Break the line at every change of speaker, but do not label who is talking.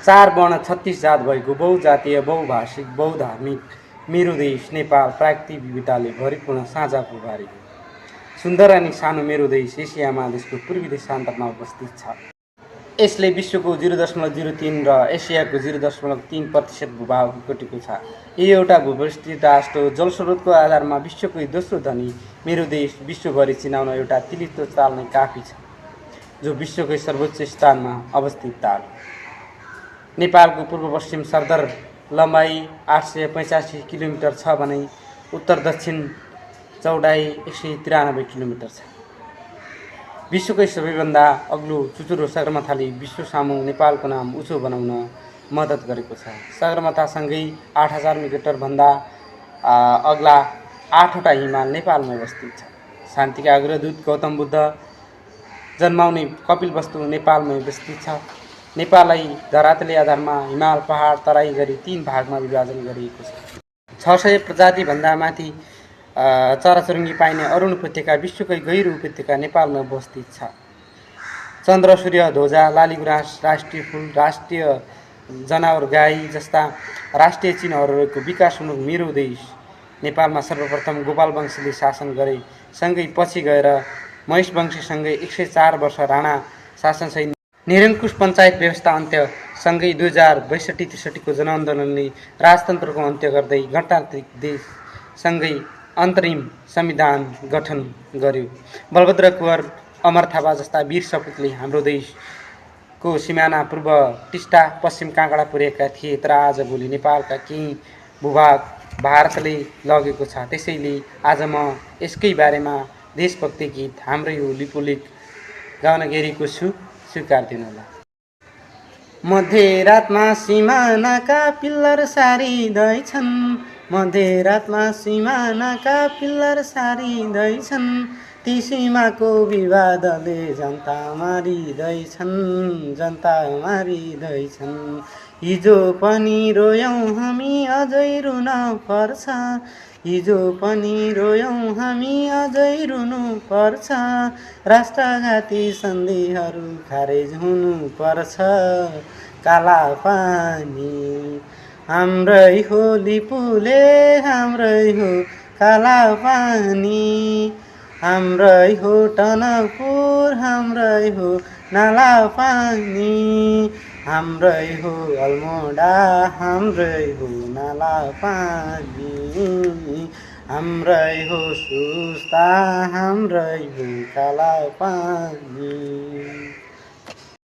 4 वर्ण 36 जात भएको बहुजातीय बहुभाषिक बहुधार्मिक मेरो देश नेपाल प्राकृतिक विविधताले भरिपूर्ण साझा भूभारी हो। सुन्दर अनि सानो मेरो देश एसिया महादेशको पूर्वी देशान्तरमा अवस्थित छ। यसले विश्वको 0.03 र एसियाको 0.3% भूभाग ओगटेको छ। यो एउटा भूविस्तृत राष्ट्र हो। जलस्रोतको आधारमा विश्वकै दोस्रो धनी मेरो देश विश्वभरि चिनाउन एउटा तिलितो ताल नै काफी छ, जो विश्वकै सर्वोच्च स्थानमा अवस्थित ताल। नेपालको पूर्व पश्चिम सरदर लम्बाइ 885 किलोमिटर छ भने उत्तर दक्षिण चौडाइ 193 किलोमिटर छ। विश्वकै सबैभन्दा अग्लो चुचुरो सगरमाथाले विश्व सामु नेपालको नाम उचो बनाउन मद्दत गरेको छ। सगरमाथासँगै 8000 मिटर भन्दा अग्ला 8वटा हिमाल नेपालमा अवस्थित छ। शान्तिका अग्रदूत गौतम बुद्ध जन्माउने कपिलवस्तु नेपालमै अवस्थित छ। नेपाललाई धरातली आधारमा हिमाल पहाड तराई गरी 3 भागमा विभाजन गरिएको छ। 600 प्रजाति भन्दा माथि चराचुरुङ्गी पाइने अरुण उपत्यका विश्वकै गहिरो उपत्यका नेपालमा अवस्थित छ। चन्द्र सूर्य ध्वजा लालीगुराँस राष्ट्रिय फूल राष्ट्रिय जनावर गाई जस्ता राष्ट्रिय चिन्हहरूको विकासोन्मुख मेरो देश नेपालमा सर्वप्रथम गोपालवंशीले शासन गरे। सँगै पछि गएर महेशवंशीसँगै 104 वर्ष राणा शासनसहित निरङ्कुश पञ्चायत व्यवस्था अन्त्य सँगै 2062-63 को जनआन्दोलनले राजतन्त्रको अन्त्य गर्दै गणतान्त्रिक देश सँगै अन्तरिम संविधान गठन गर्यो। बलभद्र कुँवर अमर थापा जस्ता वीर सपुतले हाम्रो देशको सिमाना पूर्व टिस्टा पश्चिम काँगडा पुर्याएका थिए, तर आजभोलि नेपालका केही भूभाग भारतले लगेको छ। त्यसैले आज म यसकै बारेमा देशभक्ति गीत हाम्रै हो लिपुलेख गाउन गएको छु, स्वीकार दिनुहोला। मध्यरातमा सिमानाका पिल्लर सारिँदैछन्, मध्यरातमा सिमानाका पिल्लर सारिँदैछन्, ती सीमाको विवादले जनता मारिँदैछन्, जनता मारिँदैछन्। हिजो पनि रोयौँ हामी अझै रुन पर्छ, हिजो पनि रोयौँ हामी अझै रुनु पर्छ, राष्ट्रघाती सन्धिहरू खारेज हुनु पर्छ। काला पानी हाम्रै हो लिपुले हाम्रै हो, काला पानी हाम्रै हो टनकपुर हाम्रै हो, नाला पानी हाम्रै हो अल्मोडा हाम्रै हो, नाला पानी हाम्रै हो सुस्ता हाम्रै हो, काला पानी।